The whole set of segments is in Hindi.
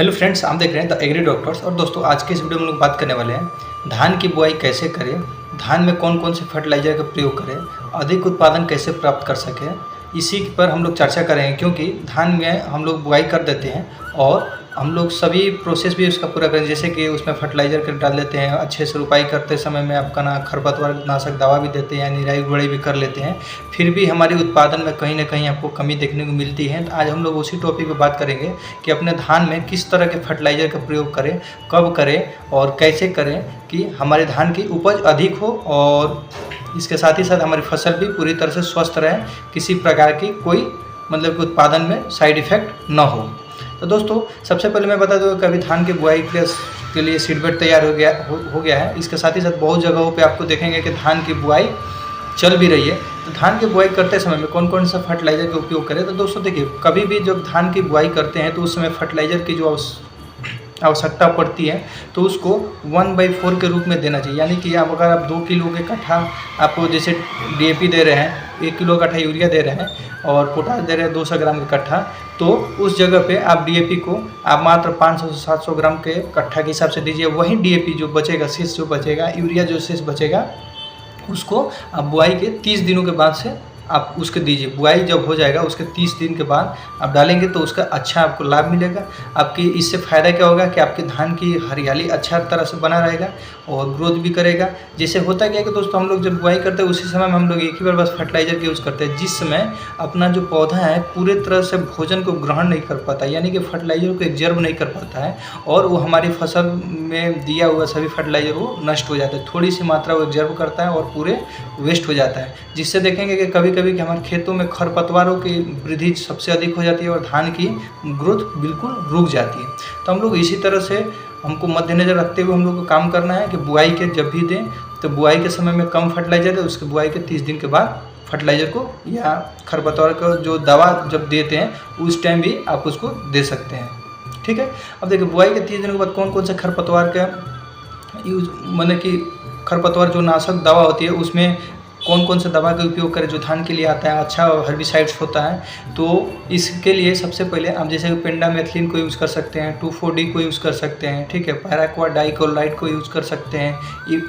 हेलो फ्रेंड्स, आप देख रहे हैं द एग्री डॉक्टर्स। और दोस्तों, आज के इस वीडियो में हम लोग बात करने वाले हैं धान की बुआई कैसे करें, धान में कौन कौन से फर्टिलाइज़र का प्रयोग करें, अधिक उत्पादन कैसे प्राप्त कर सकें। इसी पर हम लोग चर्चा करेंगे, क्योंकि धान में हम लोग बुआई कर देते हैं और हम लोग सभी प्रोसेस भी उसका पूरा करें, जैसे कि उसमें फर्टिलाइज़र कर डाल देते हैं, अच्छे से रुपाई करते समय में आपका ना खरपतवार नाशक दवा भी देते हैं, निराई गुड़ाई भी कर लेते हैं, फिर भी हमारी उत्पादन में कहीं ना कहीं आपको कमी देखने को मिलती है। तो आज हम लोग उसी टॉपिक पे बात करेंगे कि अपने धान में किस तरह के फर्टिलाइज़र का प्रयोग करें, कब करें और कैसे करें कि हमारे धान की उपज अधिक हो और इसके साथ ही साथ हमारी फसल भी पूरी तरह से स्वस्थ रहे, किसी प्रकार की कोई मतलब कि उत्पादन में साइड इफ़ेक्ट न हो। तो दोस्तों, सबसे पहले मैं बता दूँ कि अभी धान की बुआई के लिए सीडबेड तैयार हो गया है। इसके साथ ही साथ बहुत जगहों पे आपको देखेंगे कि धान की बुआई चल भी रही है। तो धान की बुआई करते समय में कौन कौन सा फर्टिलाइज़र का उपयोग करें। तो दोस्तों देखिए, कभी भी जब धान की बुआई करते हैं तो उस समय फर्टिलाइज़र की जो आवश्यकता पड़ती है तो उसको 1/4 के रूप में देना चाहिए। यानी कि आप अगर आप 2 किलो के कट्ठा आपको जैसे DAP दे रहे हैं, 1 किलो कट्ठा यूरिया दे रहे हैं और पोटाश दे रहे हैं 200 ग्राम के कट्ठा, तो उस जगह पे आप DAP को आप मात्र 500 से 700 ग्राम के कट्ठा के हिसाब से दीजिए। वही DAP जो बचेगा, शेष जो बचेगा, यूरिया जो शेष बचेगा, उसको आप बुआई के 30 दिनों के बाद से आप उसके दीजिए। बुआई जब हो जाएगा उसके 30 दिन के बाद आप डालेंगे तो उसका अच्छा आपको लाभ मिलेगा। आपकी इससे फ़ायदा क्या होगा कि आपके धान की हरियाली अच्छा तरह से बना रहेगा और ग्रोथ भी करेगा। जैसे होता क्या है कि दोस्तों, हम लोग जब बुआई करते हैं उसी समय में हम लोग एक ही बार बस फर्टिलाइज़र का यूज़ करते हैं, जिस समय अपना जो पौधा है पूरे तरह से भोजन को ग्रहण नहीं कर पाता, यानी कि फर्टिलाइज़र को एब्जॉर्ब नहीं कर पाता है और वो हमारी फसल में दिया हुआ सभी फर्टिलाइज़र वो नष्ट हो जाता है। थोड़ी सी मात्रा वो एब्जॉर्ब करता है और पूरे वेस्ट हो जाता है, जिससे देखेंगे कि कभी कभी कि हमारे खेतों में खरपतवारों की वृद्धि सबसे अधिक हो जाती है और धान की ग्रोथ बिल्कुल रुक जाती है। तो हम लोग इसी तरह से हमको मद्देनज़र रखते हुए हम लोग को काम करना है कि बुआई के जब भी दें तो बुआई के समय में कम फर्टिलाइज़र है, उसके बुआई के 30 दिन के बाद फर्टिलाइज़र को या खरपतवार का जो दवा जब देते हैं उस टाइम भी आप उसको दे सकते हैं। ठीक है। अब देखिए, बुआई के 30 दिन के बाद कौन कौन से खरपतवार का यूज, मतलब कि खरपतवार जो नाशक दवा होती है उसमें कौन कौन सा दवा का उपयोग करें जो धान के लिए आता है, अच्छा हर्बिसाइड्स होता है। तो इसके लिए सबसे पहले आप जैसे पेंडामेथिलिन को यूज़ कर सकते हैं, 2,4-D को यूज़ कर सकते हैं, ठीक है, पैराक्वाट डाइक्लोराइड को यूज़ कर सकते हैं,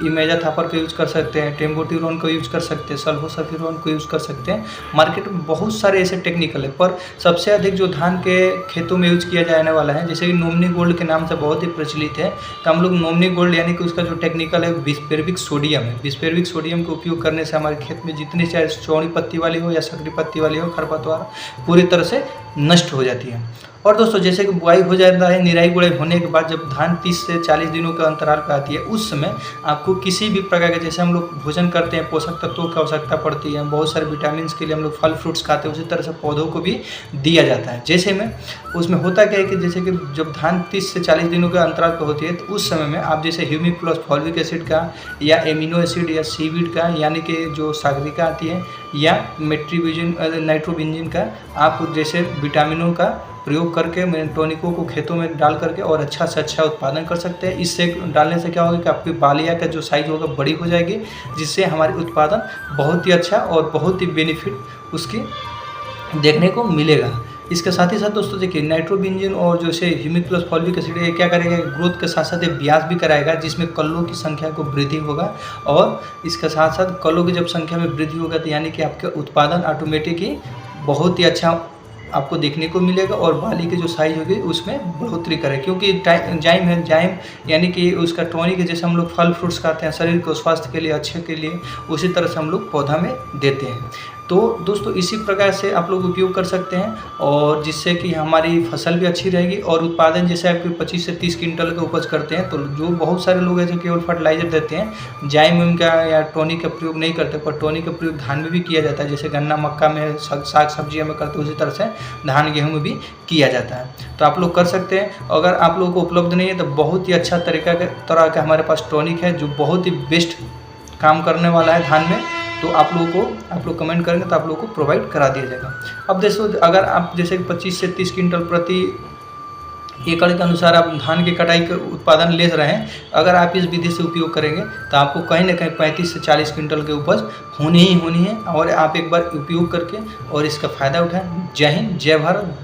इमेजाथापर को यूज़ कर सकते हैं, टेम्बोटिरोन को यूज़ कर सकते हैं, सल्फोसाफिरोन को यूज़ कर सकते हैं। मार्केट में बहुत सारे ऐसे टेक्निकल है, पर सबसे अधिक जो धान के खेतों में यूज़ किया जाने वाला है, जैसे कि नोमनी गोल्ड के नाम से बहुत ही प्रचलित है, तो हम लोग नोमनी गोल्ड यानी कि उसका जो टेक्निकल है बिस्पेरविक सोडियम है। बिस्पेरविक सोडियम का उपयोग करने से हमारे खेत में जितनी चाहे चौड़ी पत्ती वाली हो या सकरी पत्ती वाली हो खरपतवार पूरी तरह से नष्ट हो जाती है। और दोस्तों, जैसे कि बुआई हो जाता है, निराई गुड़ाई होने के बाद जब धान 30 से 40 दिनों के अंतराल पर आती है, उस समय आपको किसी भी प्रकार के, जैसे हम लोग भोजन करते हैं पोषक तत्वों की आवश्यकता पड़ती है, बहुत सारे विटामिन के लिए हम लोग फल फ्रूट्स खाते हैं, उसी तरह से पौधों को भी दिया जाता है। जैसे में उसमें होता क्या है कि जैसे कि जब धान 30 से 40 दिनों के अंतराल पर होती है तो उस समय में आप जैसे ह्यूमिक प्लस फॉलिक एसिड का या एमिनो एसिड या सीवीड का, यानी कि जो सागरिका आती है, या नाइट्रोबेंजीन का, आप जैसे विटामिनों का प्रयोग करके टॉनिकों को खेतों में डाल करके और अच्छा से अच्छा उत्पादन कर सकते हैं। इससे डालने से क्या होगा कि आपकी बालिया का जो साइज होगा बड़ी हो जाएगी, जिससे हमारी उत्पादन बहुत ही अच्छा और बहुत ही बेनिफिट उसकी देखने को मिलेगा। इसके साथ ही साथ दोस्तों देखिए, नाइट्रोबेंजीन और जैसे ह्यूमिक प्लस फॉलिक एसिड ये क्या करेगा, ग्रोथ के साथ साथ ये ब्यास भी कराएगा, जिसमें कल्लों की संख्या को वृद्धि होगा। और इसके साथ साथ कल्लों की जब संख्या में वृद्धि होगा तो यानी कि आपका उत्पादन ऑटोमेटिक ही बहुत ही अच्छा आपको देखने को मिलेगा और बाली की जो साइज होगी उसमें बढ़ोतरी करे, क्योंकि जाइम है, जाइम यानी कि उसका टॉनिक है। जैसे हम लोग फल फ्रूट्स खाते हैं शरीर को स्वास्थ्य के लिए अच्छे के लिए, उसी तरह से हम लोग पौधा में देते हैं। तो दोस्तों, इसी प्रकार से आप लोग उपयोग कर सकते हैं और जिससे कि हमारी फसल भी अच्छी रहेगी और उत्पादन जैसे आपके 25 से 30 क्विंटल का उपज करते हैं, तो जो बहुत सारे लोग ऐसे केवल फर्टिलाइजर देते हैं, जाइम का या टॉनिक का प्रयोग नहीं करते, पर टॉनिक का प्रयोग धान में भी किया जाता है। जैसे गन्ना मक्का में, साग सब्जियों में करते हैं, उसी तरह से धान गेहूँ में भी किया जाता है। तो आप लोग कर सकते हैं। अगर आप लोगों को उपलब्ध नहीं है तो बहुत ही अच्छा तरह का हमारे पास टॉनिक है जो बहुत ही बेस्ट काम करने वाला है धान में, तो आप लोग कमेंट करेंगे तो आप लोगों को प्रोवाइड करा दिया जाएगा। अब देखो, अगर आप जैसे 25 से 30 क्विंटल प्रति एकड़ के अनुसार आप धान की कटाई का उत्पादन ले रहे हैं, अगर आप इस विधि से उपयोग करेंगे तो आपको कहीं ना कहीं 35 से 40 क्विंटल की उपज होनी ही होनी है। और आप एक बार उपयोग करके और इसका फ़ायदा उठाएं। जय हिंद, जय भारत।